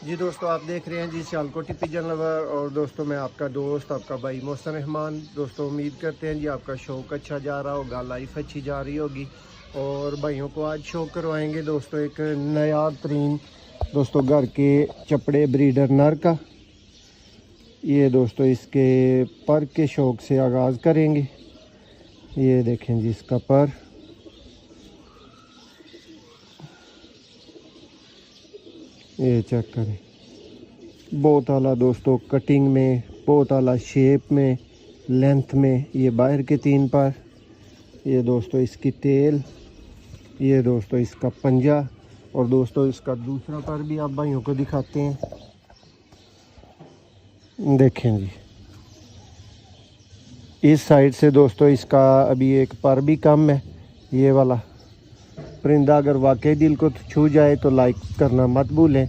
जी दोस्तों, आप देख रहे हैं जी सियालकोटी पिजन लवर। और दोस्तों मैं आपका दोस्त, आपका भाई मोहसिन रहमान। दोस्तों उम्मीद करते हैं जी आपका शौक़ अच्छा जा रहा होगा, लाइफ अच्छी जा रही होगी। और भाइयों को आज शौक़ करवाएंगे दोस्तों एक नया तरीन दोस्तों घर के चपड़े ब्रीडर नर का। ये दोस्तों इसके पर के शौक़ से आगाज़ करेंगे। ये देखें जी इसका पर, ये चेक करें, बहुत आला दोस्तों कटिंग में, बहुत आला शेप में, लेंथ में। ये बाहर के 3 पर, ये दोस्तों इसकी तेल, ये दोस्तों इसका पंजा। और दोस्तों इसका दूसरा पर भी आप भाइयों को दिखाते हैं। देखें जी इस साइड से दोस्तों इसका अभी एक पर भी कम है। ये वाला परिंदा अगर वाकई दिल को छू जाए तो लाइक करना मत भूलें।